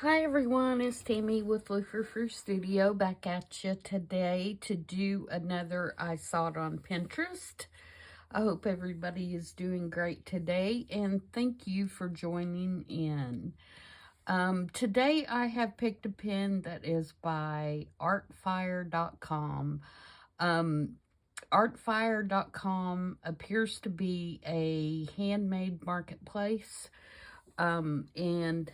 Hi everyone, it's Tammy with Frou-frou Studio back at you today to do another I Saw It on Pinterest. I hope everybody is doing great today and thank you for joining in. Today I have picked a pen that is by artfire.com. Artfire.com appears to be a handmade marketplace, and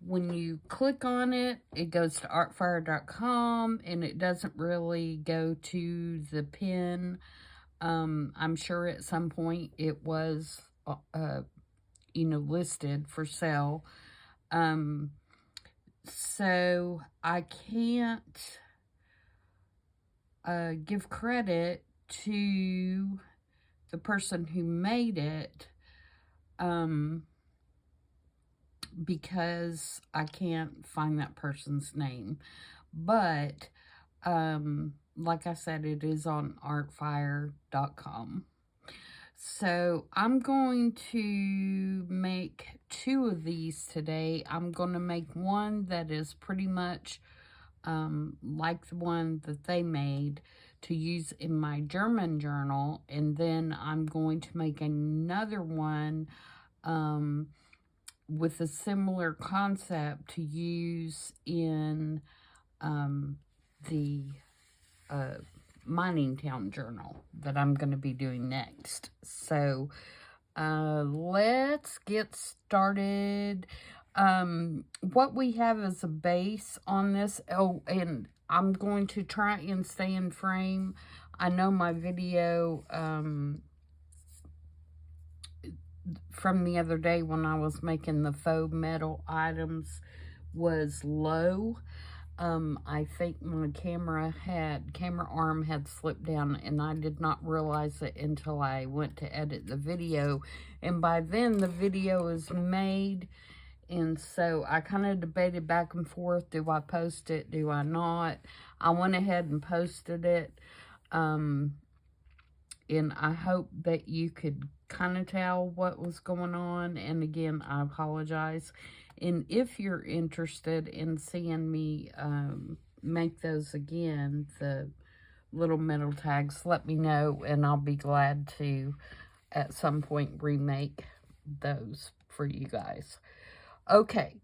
when you click on it, it goes to artfire.com and it doesn't really go to the pin. I'm sure at some point it was, listed for sale. So I can't give credit to the person who made it, because I can't find that person's name. But, like I said, it is on artfire.com. So I'm going to make 2 of these today. I'm going to make one that is pretty much like the one that they made to use in my German journal. And then I'm going to make another one with a similar concept to use in the mining town journal that I'm going to be doing next. So let's get started. What we have is a base on this. Oh, and I'm going to try and stay in frame. I know my video from the other day when I was making the faux metal items was low. I think my camera arm had slipped down and I did not realize it until I went to edit the video. And by then the video is made. And so I kind of debated back and forth. Do I post it? Do I not? I went ahead and posted it. And I hope that you could kind of tell what was going on. And again, I apologize. And if you're interested in seeing me make those again, the little metal tags, let me know. And I'll be glad to, at some point, remake those for you guys. Okay.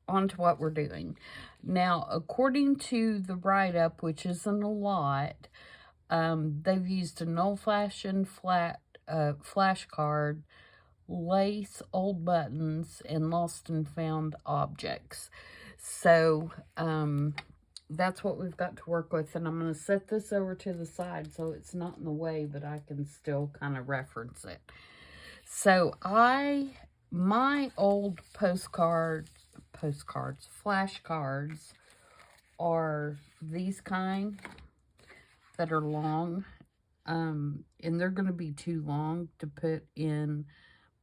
On to what we're doing. Now, according to the write-up, which isn't a lot, they've used an old-fashioned flat flashcard, lace, old buttons, and lost and found objects. So, that's what we've got to work with. And I'm going to set this over to the side so it's not in the way, but I can still kind of reference it. So, my old flashcards are these kind that are long, and they're going to be too long to put in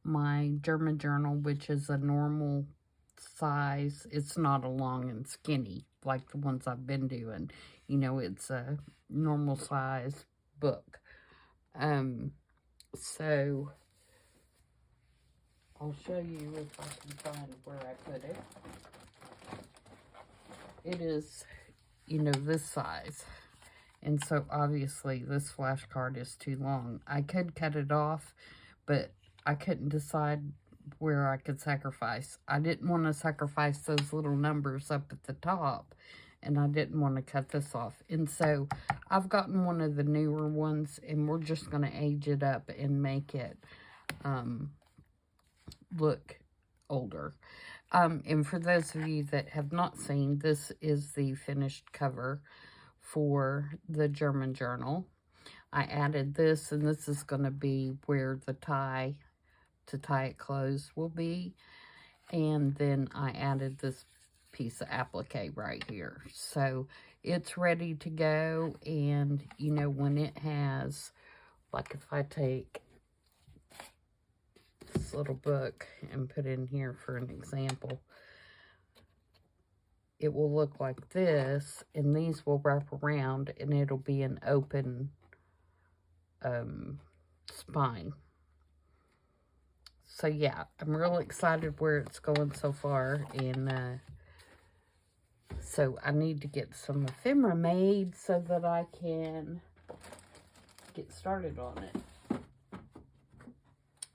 my German journal, which is a normal size. It's not a long and skinny like the ones I've been doing. You know, it's a normal size book. So I'll show you if I can find where I put it. It is, this size. And so, obviously, this flashcard is too long. I could cut it off, but I couldn't decide where I could sacrifice. I didn't want to sacrifice those little numbers up at the top, and I didn't want to cut this off. And so, I've gotten one of the newer ones, and we're just going to age it up and make it look older. And for those of you that have not seen, this is the finished cover for the German journal. I added this, and this is going to be where the tie to tie it closed will be. And then I added this piece of applique right here. So it's ready to go. And, when it has, like if I take this little book and put in here for an example, it will look like this, and these will wrap around, and it'll be an open spine. So, yeah, I'm real excited where it's going so far. And so I need to get some ephemera made so that I can get started on it.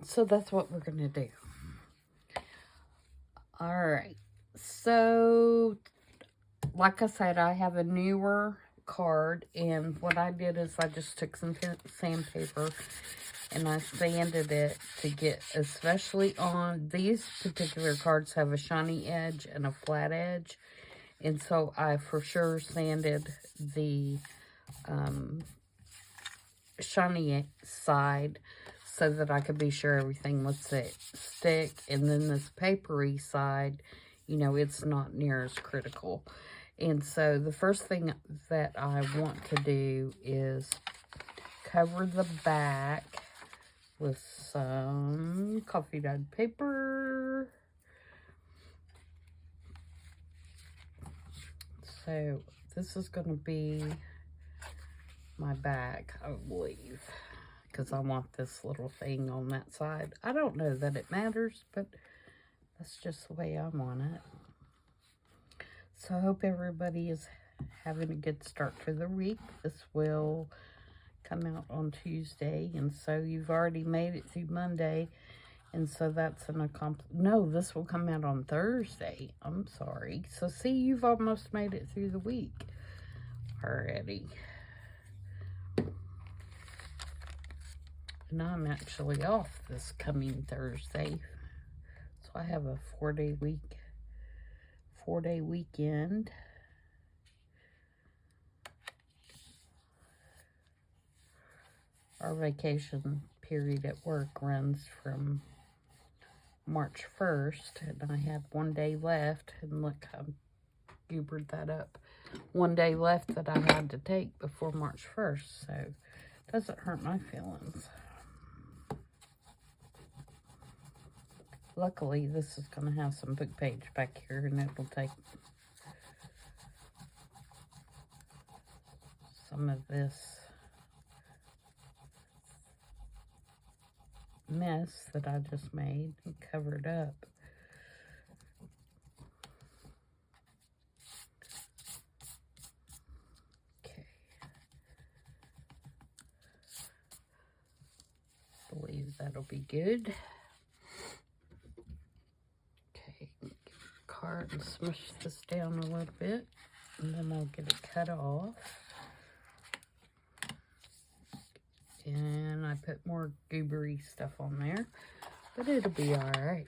So that's what we're going to do. Alright, so like I said, I have a newer card, and what I did is I just took some sandpaper and I sanded it to get, especially on these particular cards have a shiny edge and a flat edge, and so I for sure sanded the shiny side so that I could be sure everything would stick, and then this papery side, you know, it's not near as critical. And so the first thing that I want to do is cover the back with some coffee dyed paper. So this is going to be my back, I believe, because I want this little thing on that side. I don't know that it matters, but that's just the way I want it. So I hope everybody is having a good start to the week. This will come out on Tuesday, and so you've already made it through Monday, and so that's an accomplishment. No, this will come out on Thursday. I'm sorry. So see, you've almost made it through the week already. And I'm actually off this coming Thursday, so I have a 4-day weekend. Our vacation period at work runs from March 1st, and I had 1 day left, and look, I goobered that up. 1 day left that I had to take before March 1st, so it doesn't hurt my feelings. Luckily, this is going to have some book page back here, and it will take some of this mess that I just made and cover it up. Okay. Believe that'll be good. Okay, get the card and smush this down a little bit, and then I'll get it cut off. And I put more goobery stuff on there, but it'll be all right.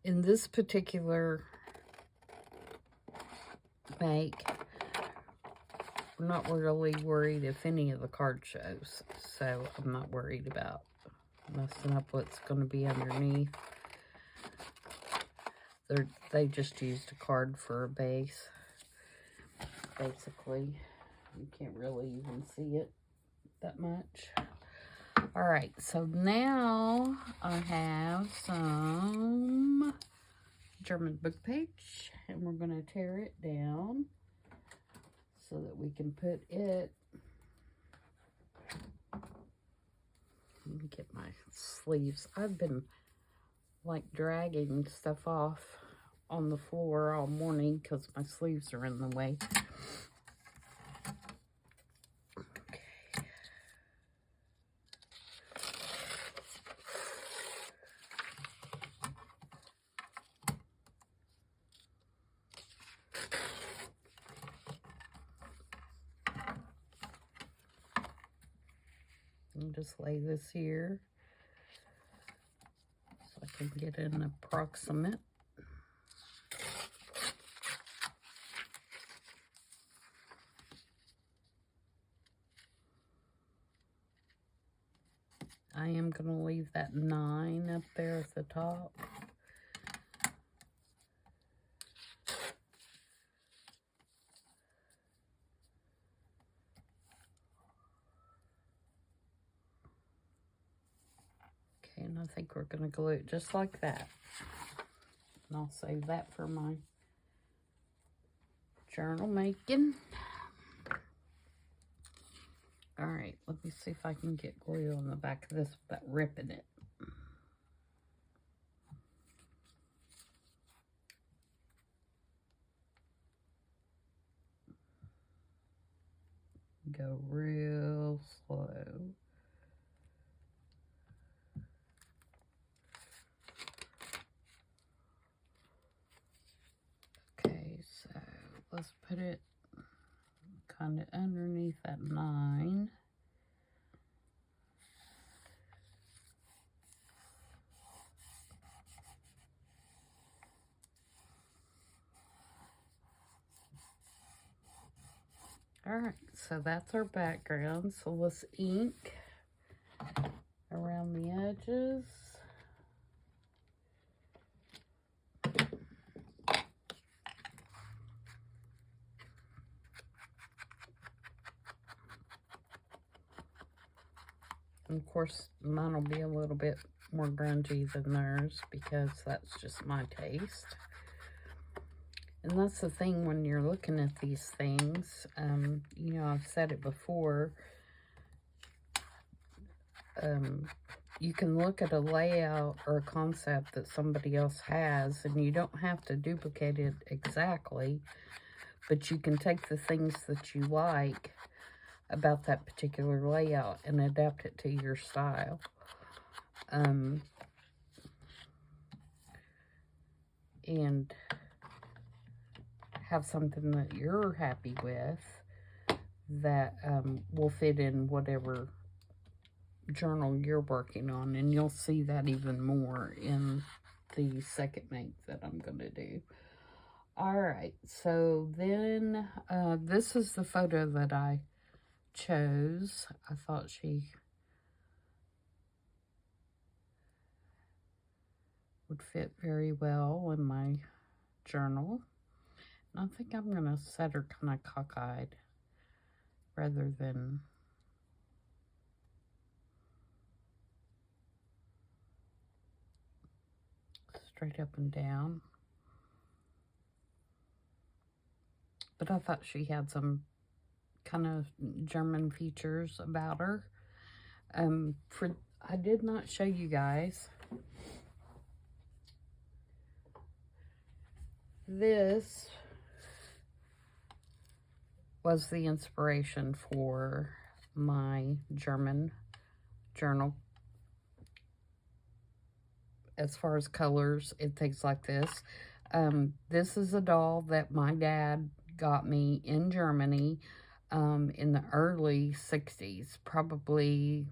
In this particular make, I'm not really worried if any of the card shows, so I'm not worried about messing up what's going to be underneath. They just used a card for a base. Basically, you can't really even see it that much. Alright, so now I have some German book page, and we're going to tear it down so that we can put it. Let me get my sleeves. I've been like dragging stuff off on the floor all morning because my sleeves are in the way. And just lay this here so I can get an approximate. I am going to leave that 9 up there at the top. Okay, and I think we're going to glue it just like that. And I'll save that for my journal making. Alright, let me see if I can get glue on the back of this without ripping it. Go real slow. Okay, so let's put it kind of underneath that 9. Alright, so that's our background. So let's ink around the edges. And of course, mine will be a little bit more grungy than theirs because that's just my taste. And that's the thing when you're looking at these things, you know, I've said it before, you can look at a layout or a concept that somebody else has, and you don't have to duplicate it exactly, but you can take the things that you like about that particular layout and adapt it to your style. And have something that you're happy with that will fit in whatever journal you're working on, and you'll see that even more in the second make that I'm going to do. Alright, so then this is the photo that I chose. I thought she would fit very well in my journal. And I think I'm going to set her kind of cockeyed rather than straight up and down. But I thought she had some kind of German features about her. I did not show you guys. This was the inspiration for my German journal. As far as colors and things like this. This is a doll that my dad got me in Germany in the early 60s, probably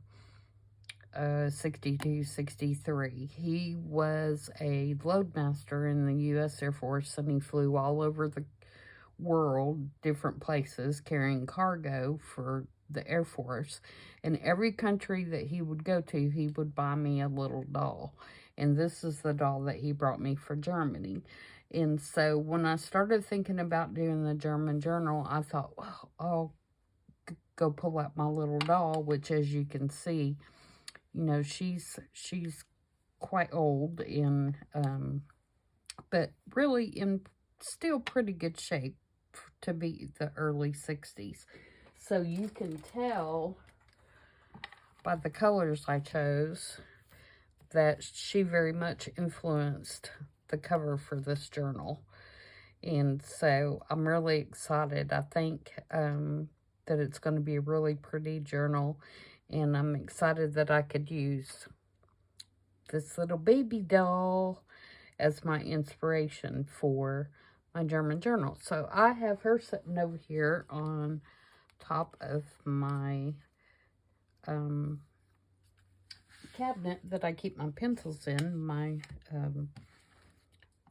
62, 63. He was a loadmaster in the U.S. Air Force, and he flew all over the world, different places, carrying cargo for the Air Force. And every country that he would go to, he would buy me a little doll. And this is the doll that he brought me for Germany. And so when I started thinking about doing the German journal, I thought, well, I'll go pull out my little doll, which, as you can see, you know, she's quite old, and but really in still pretty good shape to be the early 60s. So you can tell by the colors I chose that she very much influenced the cover for this journal. And so I'm really excited. I think that it's going to be a really pretty journal, and I'm excited that I could use this little baby doll as my inspiration for my German journal. So I have her sitting over here on top of my cabinet that I keep my pencils in, my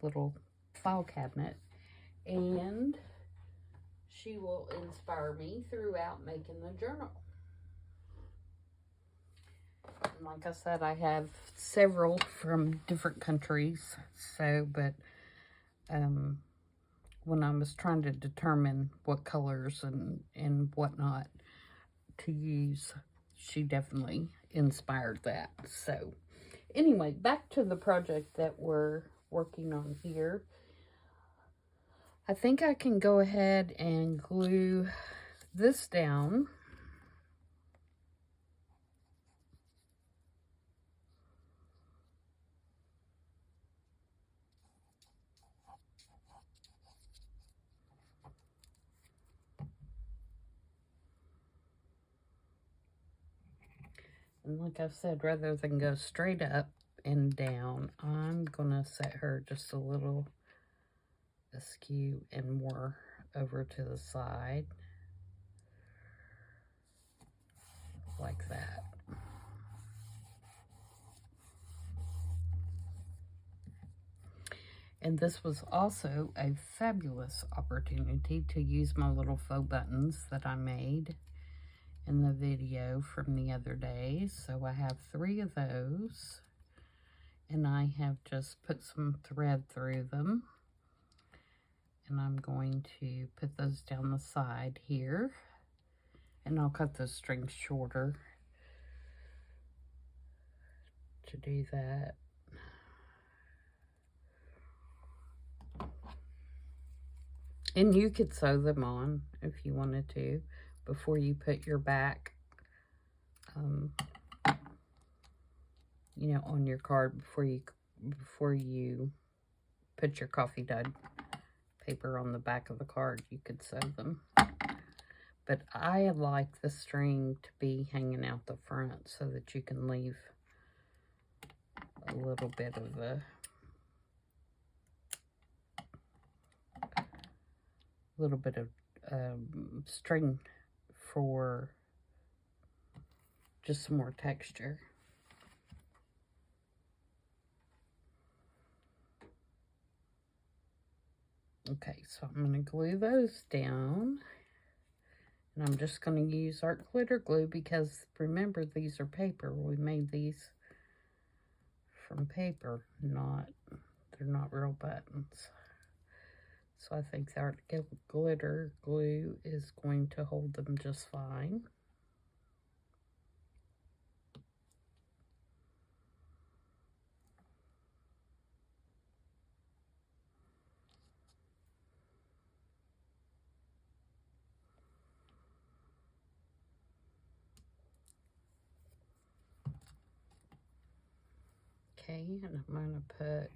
little file cabinet, and she will inspire me throughout making the journal. And like I said, I have several from different countries, so, but when I was trying to determine what colors and whatnot to use, she definitely inspired that. So anyway, back to the project that we're working on here. I think I can go ahead and glue this down. And like I said, rather than go straight up and down, I'm going to set her just a little askew and more over to the side. Like that. And this was also a fabulous opportunity to use my little faux buttons that I made in the video from the other day. So I have 3 of those, and I have just put some thread through them, and I'm going to put those down the side here, and I'll cut those strings shorter to do that. And you could sew them on if you wanted to before you put your back, you know, on your card, before you put your coffee dyed paper on the back of the card. You could sew them. But I like the string to be hanging out the front so that you can leave a little bit of string for just some more texture. Okay, so I'm going to glue those down. And I'm just going to use art glitter glue because, remember, these are paper. We made these from paper, they're not real buttons. So I think the art glitter glue is going to hold them just fine. Okay, and I'm going to put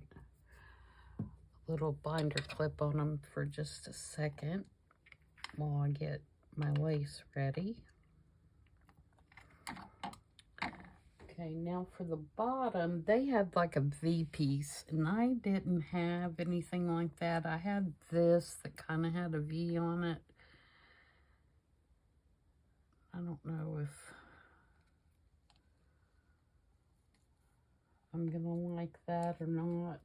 a little binder clip on them for just a second while I get my lace ready. Okay, now for the bottom, they had like a V piece, and I didn't have anything like that. I had this that kind of had a V on it. I don't know if I'm gonna like that or not.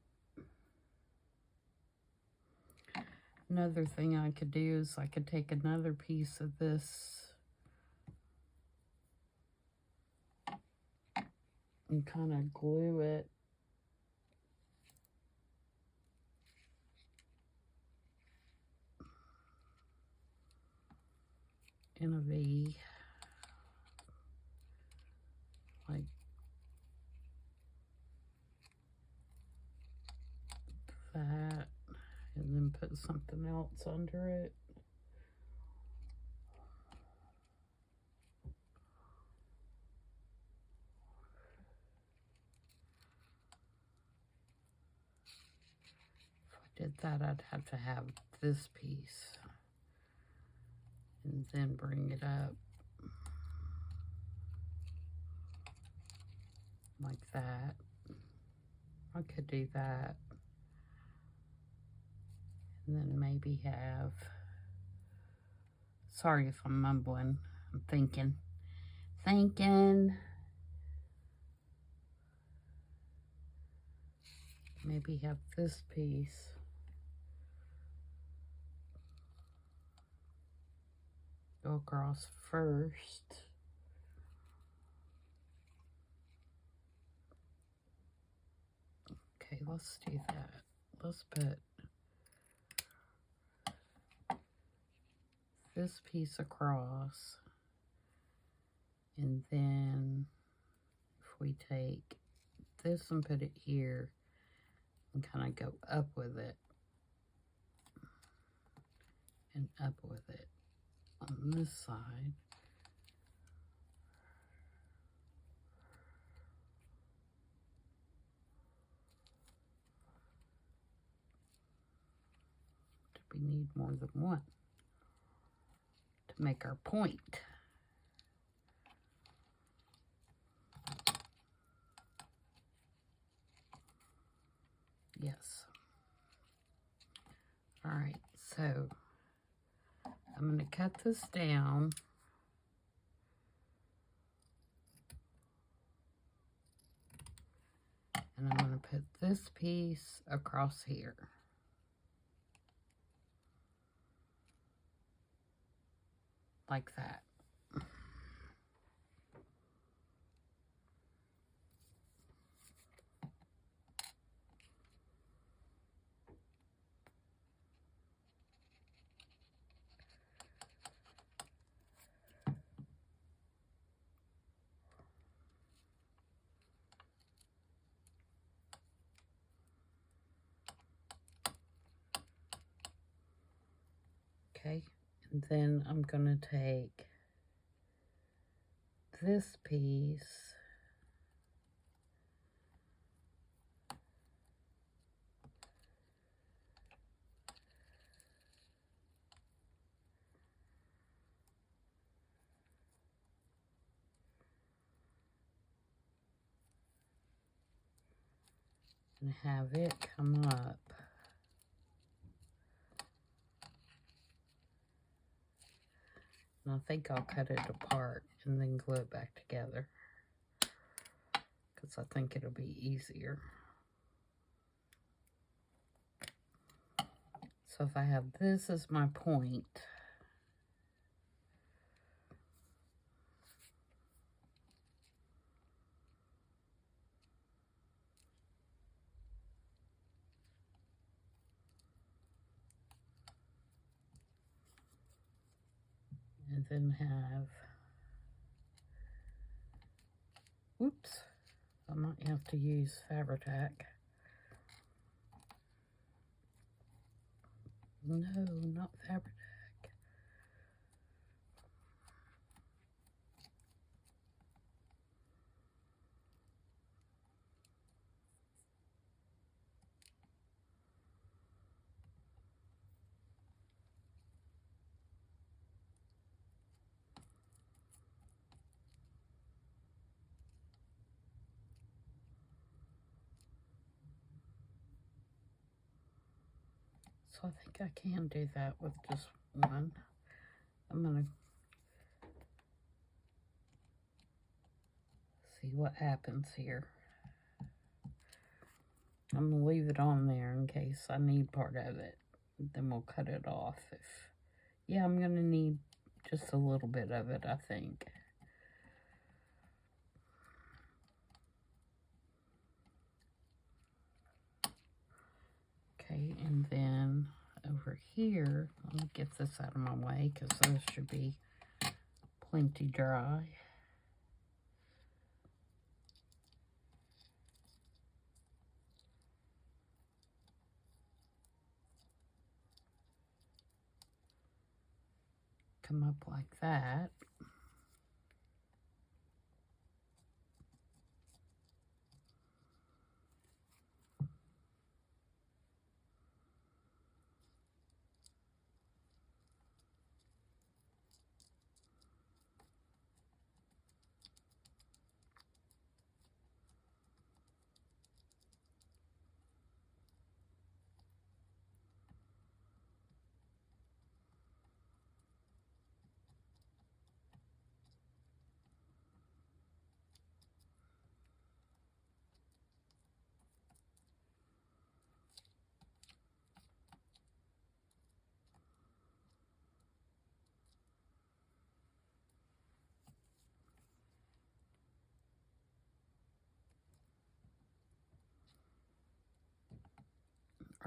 Another thing I could do is I could take another piece of this and kind of glue it in a V, like that, and then put something else under it. If I did that, I'd have to have this piece and then bring it up like that. I could do that. And then maybe have, sorry if I'm mumbling, I'm thinking. Maybe have this piece go across first. Okay, let's do that. Let's put this piece across, and then if we take this and put it here and kind of go up with it and up with it on this side. We need more than one to make our point. So I'm going to cut this down. And I'm going to put this piece across here. Like that. Okay, and then I'm going to take this piece and have it come up. And I think I'll cut it apart and then glue it back together, because I think it'll be easier. So if I have this as my point, and then have, oops, I might have to use Fabri-Tac. No, not Fabri-Tac. So I think I can do that with just one. I'm going to see what happens here. I'm going to leave it on there in case I need part of it. Then we'll cut it off. Yeah, I'm going to need just a little bit of it, I think. Okay, and then over here, let me get this out of my way because those should be plenty dry. Come up like that.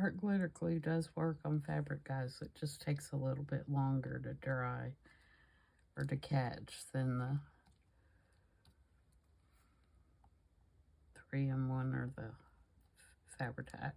Art glitter glue does work on fabric, guys. It just takes a little bit longer to dry or to catch than the 3-in-1 or the Fabri-Tac.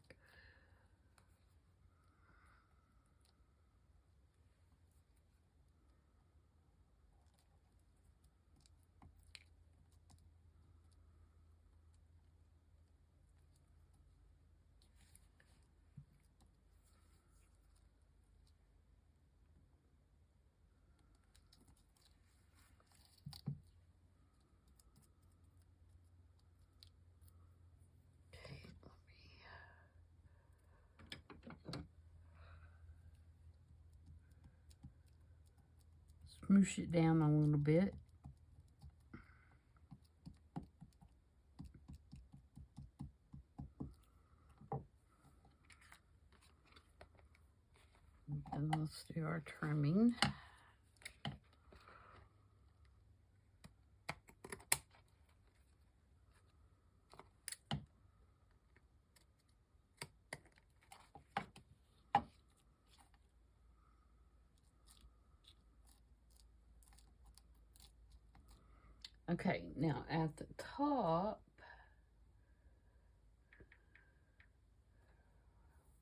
smoosh it down a little bit. And let's do our trimming. Okay, now at the top,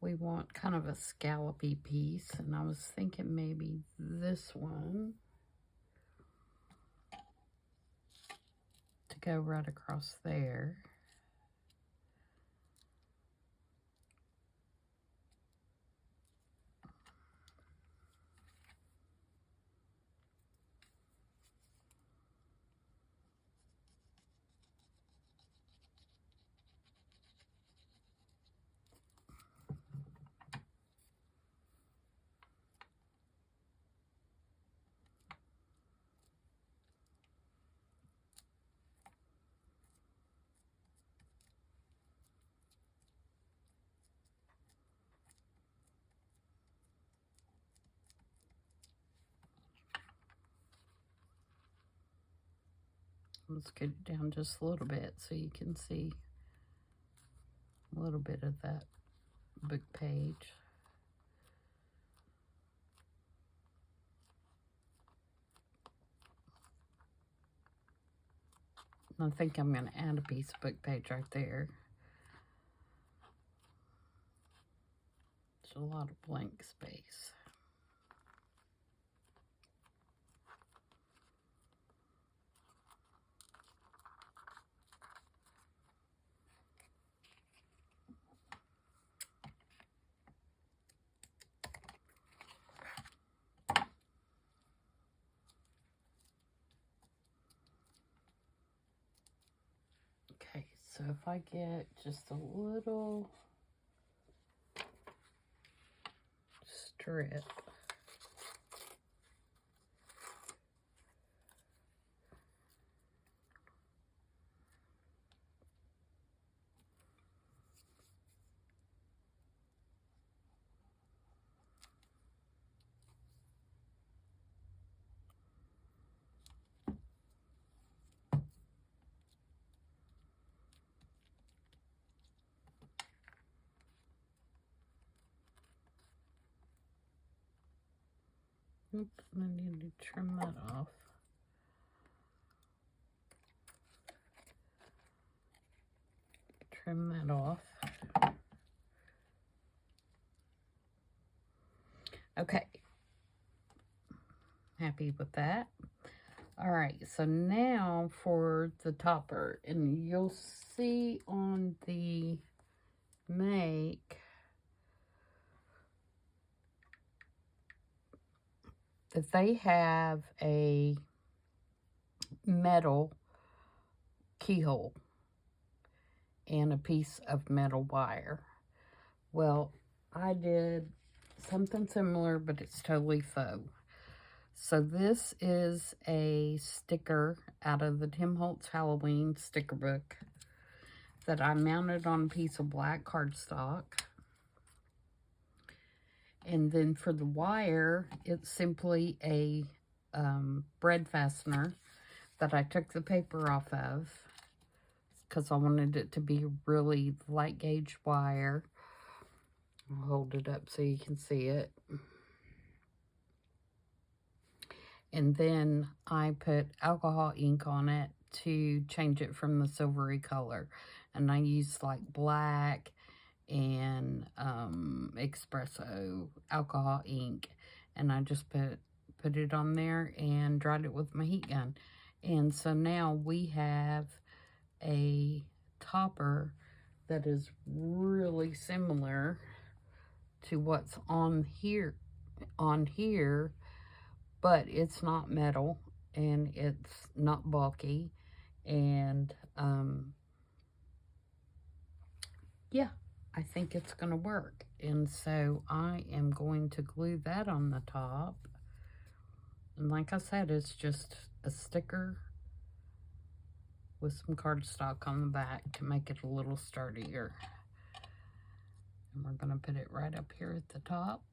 we want kind of a scallopy piece, and I was thinking maybe this one to go right across there. Let's get it down just a little bit so you can see a little bit of that book page. I think I'm going to add a piece of book page right there. There's a lot of blank space. Okay, so if I get just a little strip, oops, I need to trim that off. Trim that off. Okay. Happy with that. All right, so now for the topper, and you'll see on the make that they have a metal keyhole and a piece of metal wire. Well, I did something similar, but it's totally faux. So this is a sticker out of the Tim Holtz Halloween sticker book that I mounted on a piece of black cardstock. And then for the wire, it's simply a bread fastener that I took the paper off of because I wanted it to be really light gauge wire. I'll hold it up so you can see it. And then I put alcohol ink on it to change it from the silvery color. And I used like black and espresso alcohol ink. And I just put it on there and dried it with my heat gun. And so now we have a topper that is really similar to what's on here, but it's not metal and it's not bulky, and yeah, I think it's gonna work. And so I am going to glue that on the top And like I said, it's just a sticker with some cardstock on the back to make it a little sturdier. And we're going to put it right up here at the top.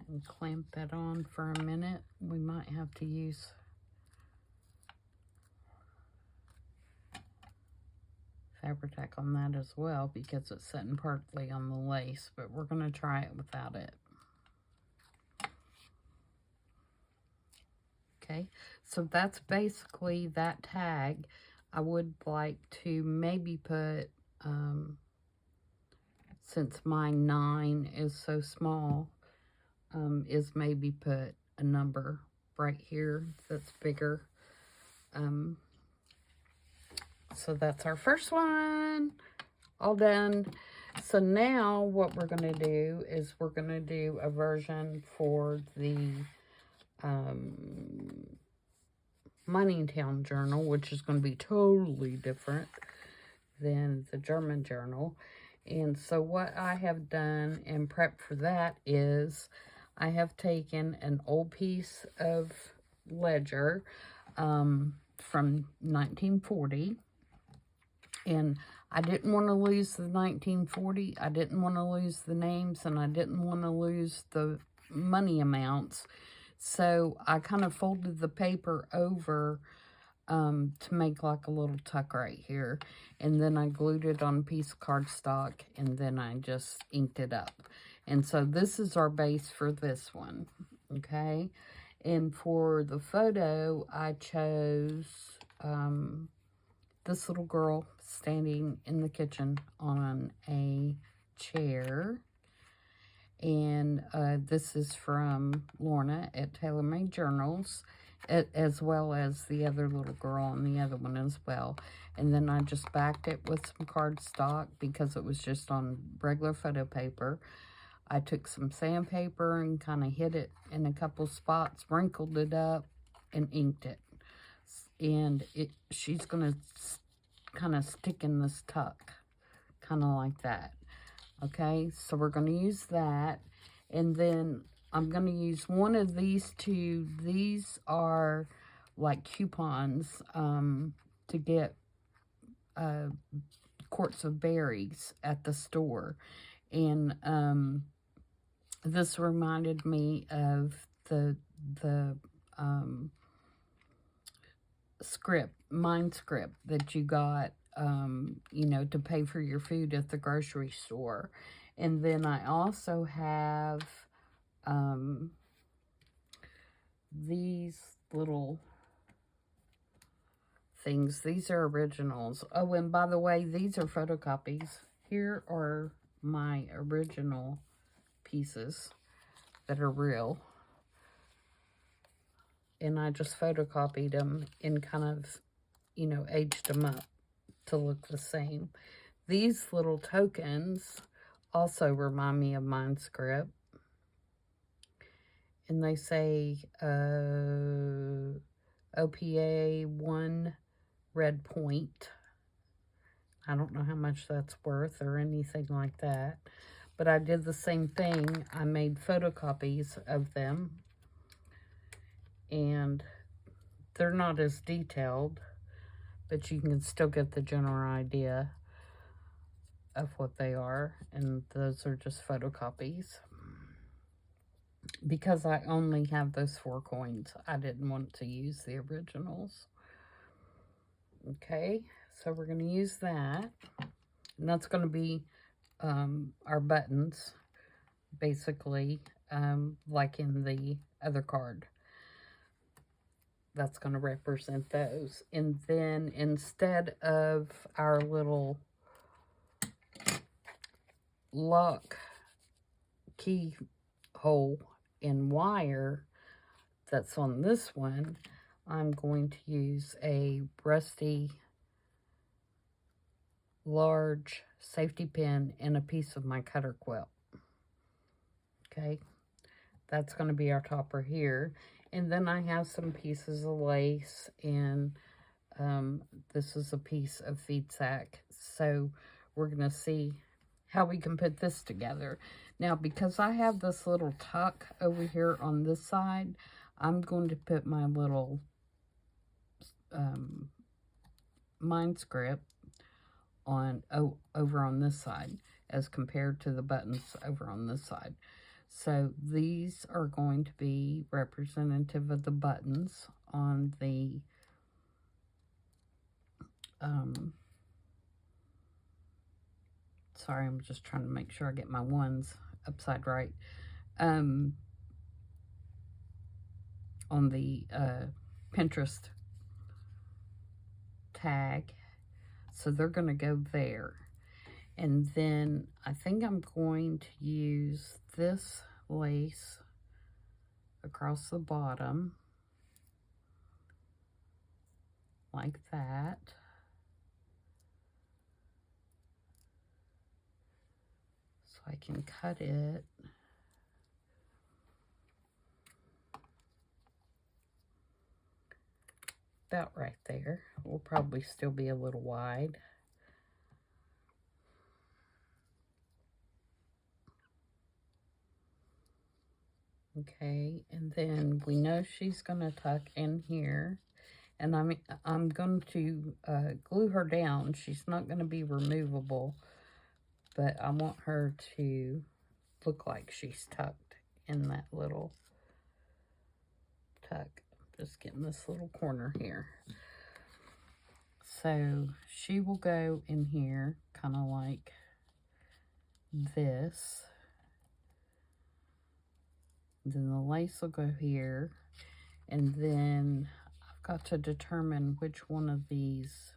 And clamp that on for a minute. We might have to use Fabri-Tac on that as well because it's sitting partly on the lace, but we're going to try it without it. Okay, so that's basically that tag. I would like to maybe put, since my 9 is so small, is maybe put a number right here that's bigger. So that's our first one, all done. So now what we're going to do is we're going to do a version for the Mining Town journal, which is going to be totally different than the German journal. And so what I have done in prep for that is I have taken an old piece of ledger from 1940, and I didn't want to lose the 1940, I didn't want to lose the names, and I didn't want to lose the money amounts. So I kind of folded the paper over to make like a little tuck right here. And then I glued it on a piece of cardstock, and then I just inked it up. And so this is our base for this one, okay? And for the photo, I chose this little girl standing in the kitchen on a chair. And this is from Lorna at Tailor Made Journals, as well as the other little girl on the other one as well. And then I just backed it with some cardstock because it was just on regular photo paper. I took some sandpaper and kind of hit it in a couple spots, wrinkled it up, and inked it. And she's going to kind of stick in this tuck, kind of like that. Okay, so we're going to use that. And then I'm going to use one of these two. These are like coupons to get quarts of berries at the store. And this reminded me of the mind script that you got, you know, to pay for your food at the grocery store. And then I also have these little things. These are originals. Oh, and by the way, these are photocopies. Here are my original pieces that are real. And I just photocopied them and kind of, you know, aged them up to look the same. These little tokens also remind me of Mind Script. And they say OPA 1 red point. I don't know how much that's worth or anything like that. But I did the same thing. I made photocopies of them. And they're not as detailed, but you can still get the general idea of what they are. And those are just photocopies. Because I only have those 4 coins, I didn't want to use the originals. Okay, so we're going to use that. And that's going to be our buttons, basically, like in the other card. That's going to represent those. And then instead of our little lock keyhole and wire that's on this one, I'm going to use a rusty large safety pin and a piece of my cutter quilt. Okay, that's going to be our topper here. And then I have some pieces of lace and This is a piece of feed sack. So we're going to see how we can put this together. Now, because I have this little tuck over here on this side, I'm going to put my little mind script on over on this side as compared to the buttons over on this side. So these are going to be representative of the buttons on the sorry, I'm just trying to make sure I get my ones upside right. On the Pinterest tag. So they're going to go there. And then I think I'm going to use this lace across the bottom like that. So I can cut it. About right there. Will probably still be a little wide. Okay, and then we know she's going to tuck in here, and I'm going to glue her down. She's not going to be removable, but I want her to look like she's tucked in that little tuck. Just getting this little corner here. So she will go in here, kind of like this. Then the lace will go here, and then I've got to determine which one of these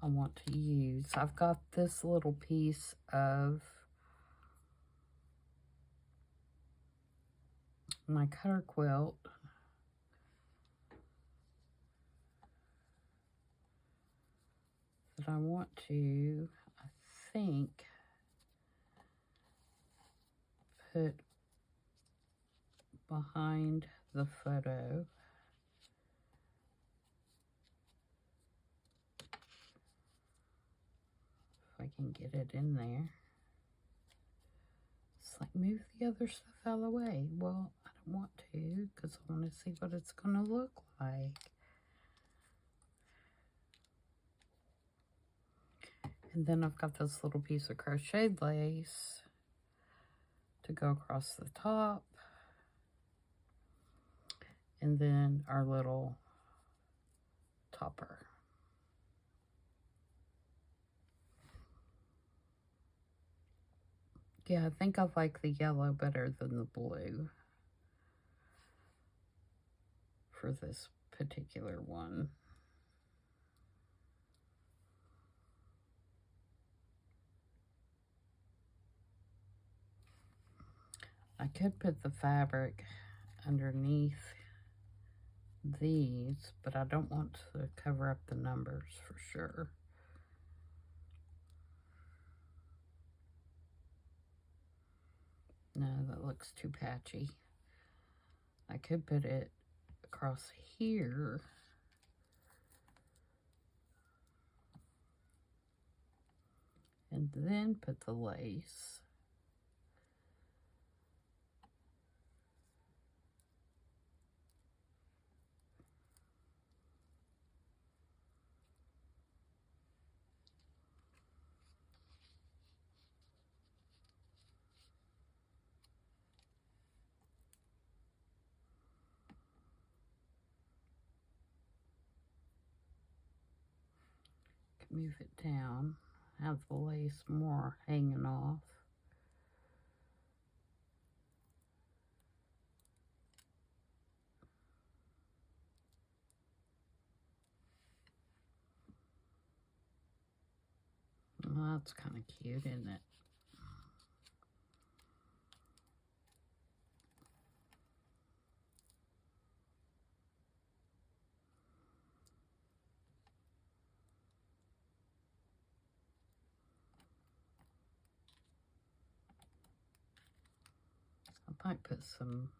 I want to use. I've got this little piece of my cutter quilt that I want to, I think, put behind the photo. If I can get it in there. It's like, move the other stuff out of the way. Well, I don't want to, because I want to see what it's going to look like. And then I've got this little piece of crocheted lace to go across the top. And then our little topper. Yeah, I think I like the yellow better than the blue for this particular one. I could put the fabric underneath these, but I don't want to cover up the numbers for sure. No, that looks too patchy. I could put it across here. And then put the lace. Move it down, have the lace more hanging off. Well, that's kind of cute, isn't it? I might put some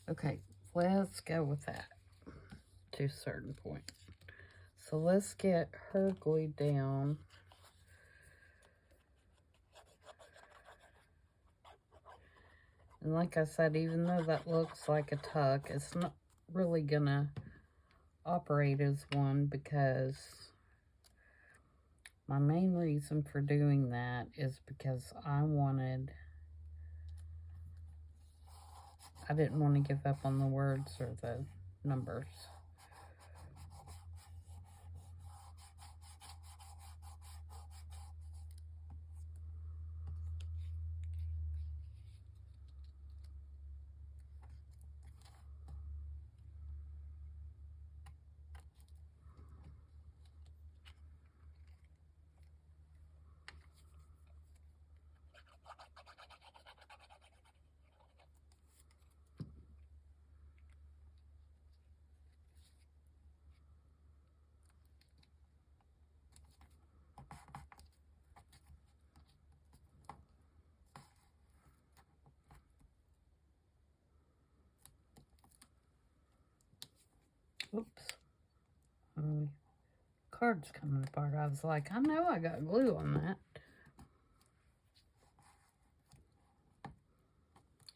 Okay, let's go with that to a certain point. So let's get her glued down. And like I said, even though that looks like a tuck, it's not really gonna operate as one, because my main reason for doing that is because I didn't want to give up on the words or the numbers. Oops. Card's coming apart. I was like, I know I got glue on that.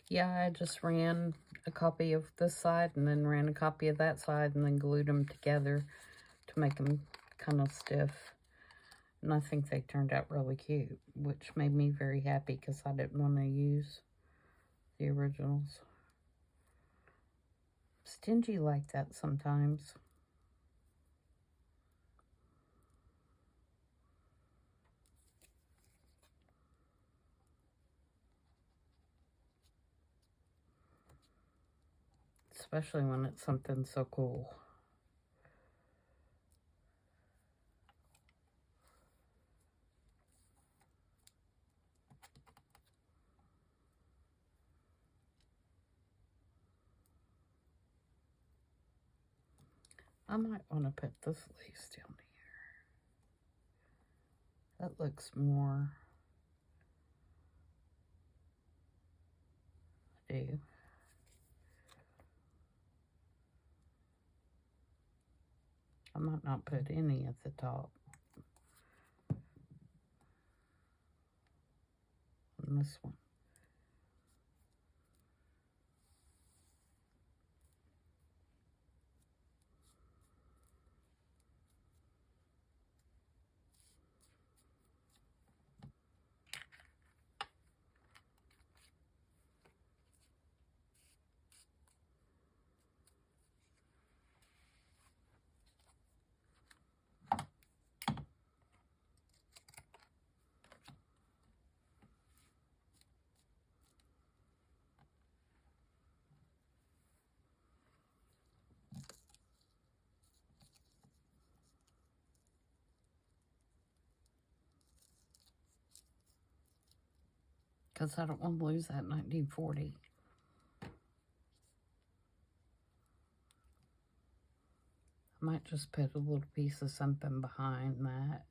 Yeah, I just ran a copy of this side and then ran a copy of that side and then glued them together to make them kind of stiff. And I think they turned out really cute, which made me very happy because I didn't want to use the originals. Stingy like that sometimes. Especially when it's something so cool. I might want to put this lace down here. That looks more... I might not put any at the top. On this one. Because I don't want to lose that 1940. I might just put a little piece of something behind that.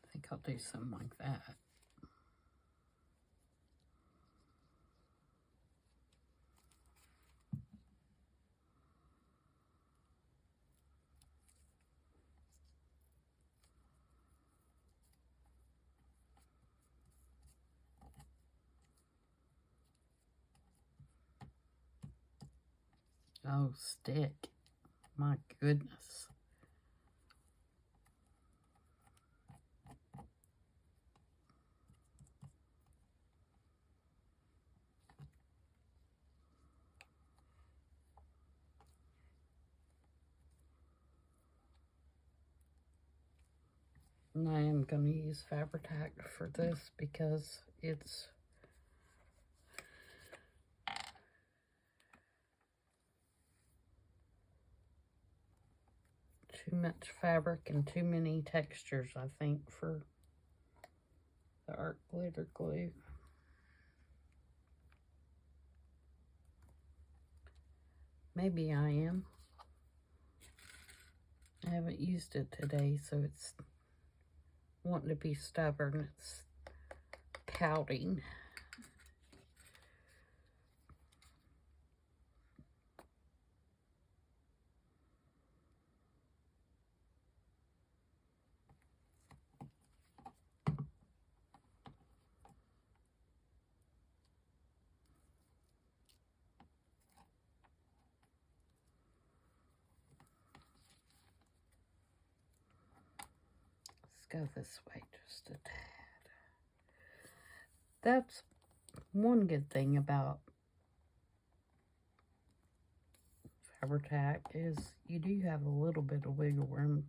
I think I'll do something like that. Oh, stick. My goodness. And I am going to use Fabri-Tac for this because it's Too much fabric and too many textures, I think, for the art glitter glue. Maybe I am. I haven't used it today, so it's wanting to be stubborn. It's pouting. Go this way just a tad. That's one good thing about Fabri-Tac is you do have a little bit of wiggle room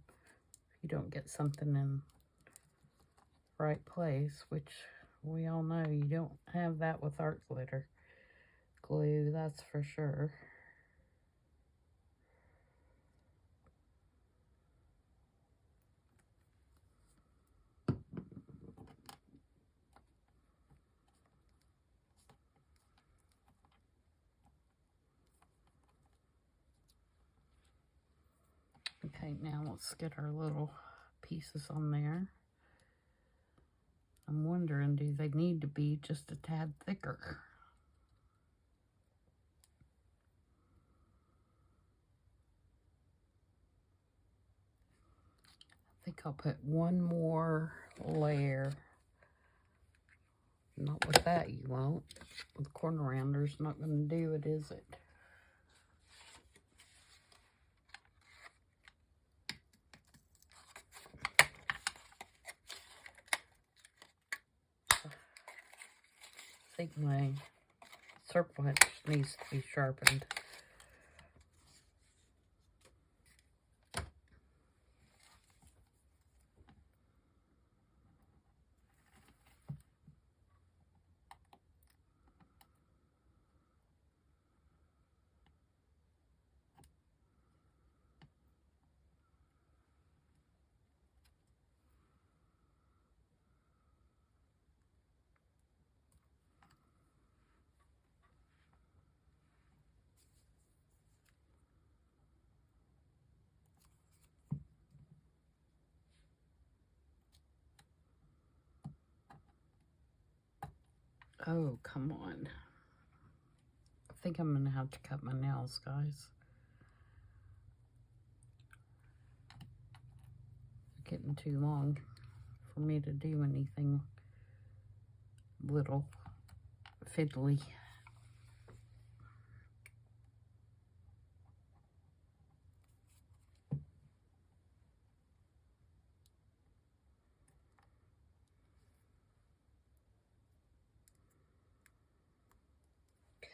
if you don't get something in the right place, which we all know you don't have that with art glitter glue, that's for sure. Okay, now let's get our little pieces on there. I'm wondering, do they need to be just a tad thicker? I think I'll put one more layer. Not with that, you won't. With corner rounders, not going to do it, is it? I think my circle edge needs to be sharpened. Oh, come on. I think I'm going to have to cut my nails, guys. They're getting too long for me to do anything little fiddly.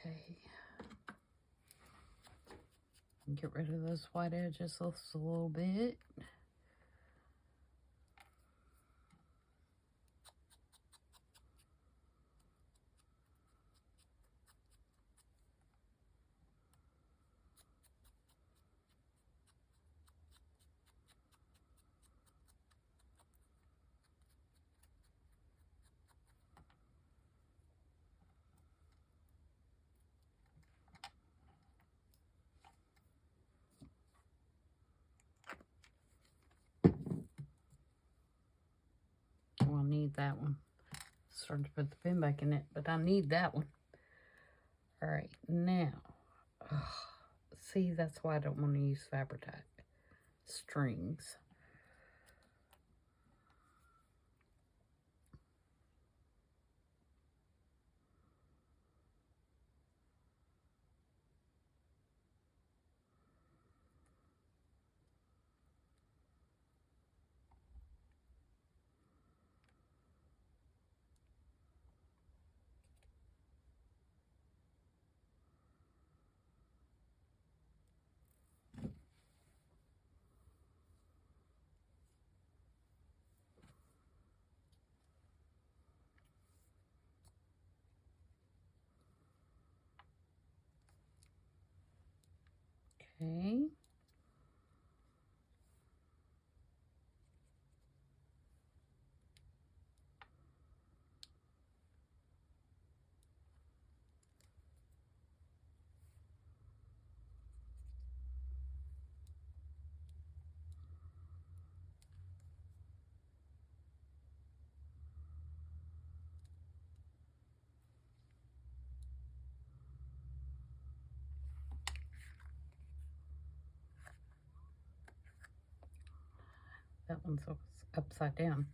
Okay. Get rid of those white edges just a little bit. Well, I need that one. Starting to put the pin back in it, but I need that one. All right, now, see, that's why I don't want to use Fabri-Tac strings. Okay. That one's upside down.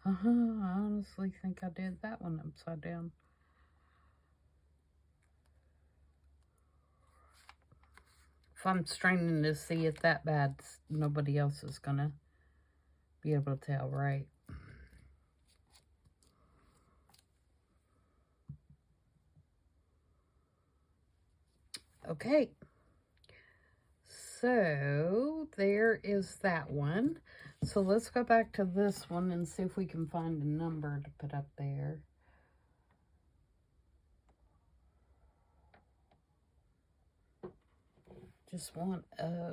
I honestly think I did that one upside down. If I'm straining to see it that bad, nobody else is gonna be able to tell, right? Okay. So there is that one. So let's go back to this one and see if we can find a number to put up there. Just want a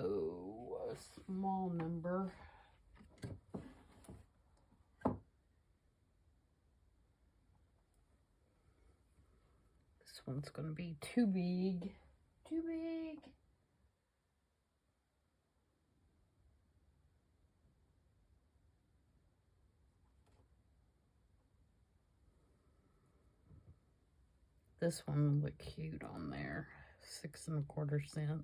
small number. This one's going to be too big. Too big. This one will look cute on there. 6 1/4 cents.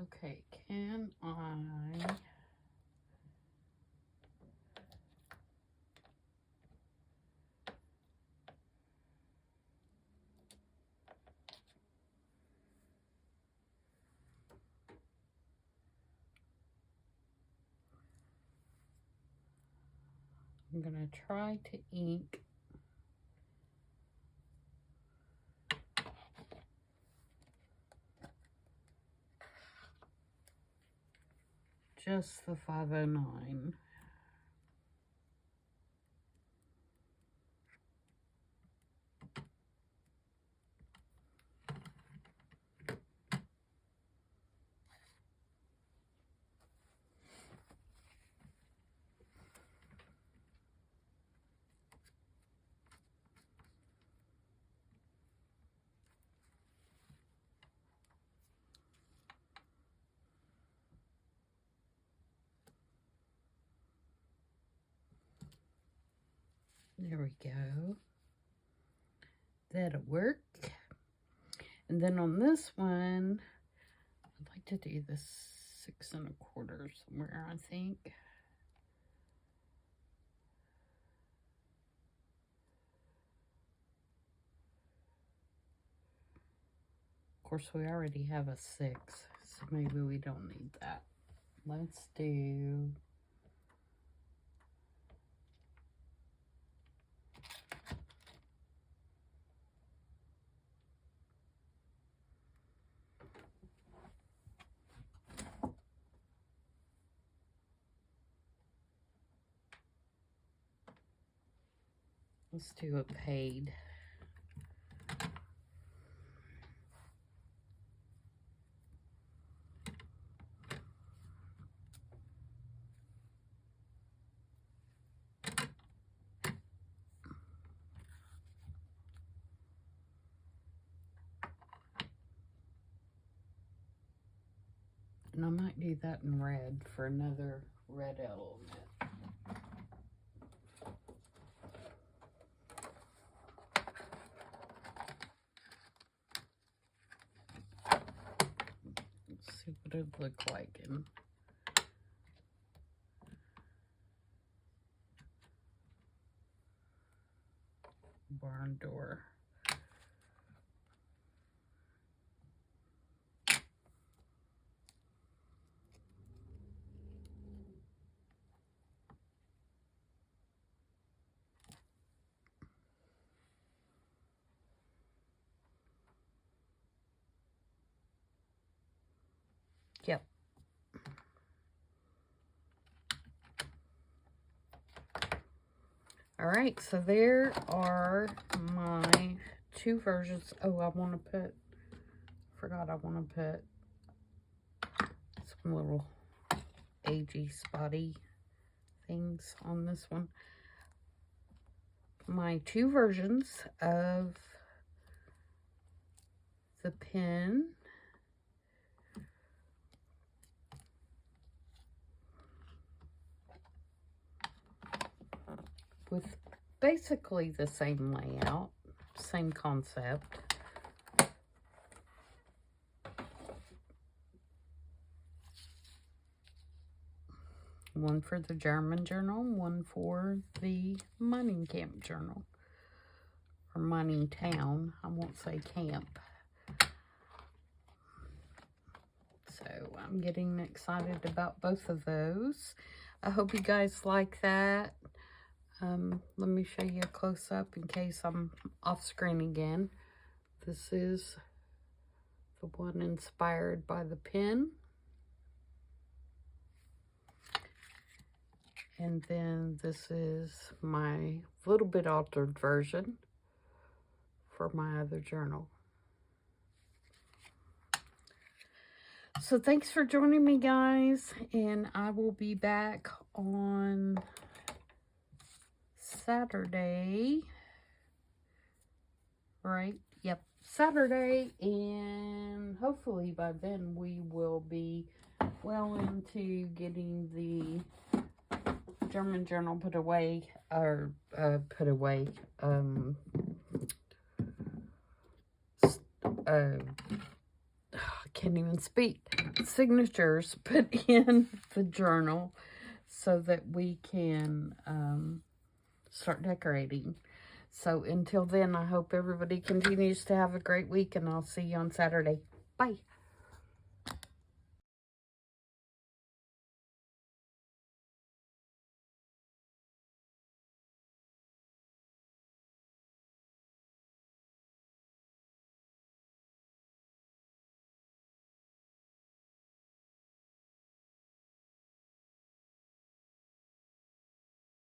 Okay, can I... I'm going to try to ink just the 509. There we go. That'll work. And then on this one, I'd like to do this 6 1/4 somewhere, I think. Of course, we already have a 6, so maybe we don't need that. Let's do... Let's do a paid. And I might do that in red for another red element. Let's see what it'd look like in barn door. Yep. All right, so there are my 2 versions. Oh, I forgot I want to put some little agey spotty things on this one. my 2 versions of the pen. With basically the same layout, same concept. One for the German journal, one for the mining camp journal. Or mining town, I won't say camp. So I'm getting excited about both of those. I hope you guys like that. Let me show you a close-up in case I'm off screen again. This is the one inspired by the pen. And then this is my little bit altered version for my other journal. So thanks for joining me, guys. And I will be back on Saturday. Right? Yep. Saturday. And hopefully by then we will be well into getting the German journal put away, or I can't even speak, signatures put in the journal so that we can start decorating. So until then, I hope everybody continues to have a great week, and I'll see you on Saturday. Bye.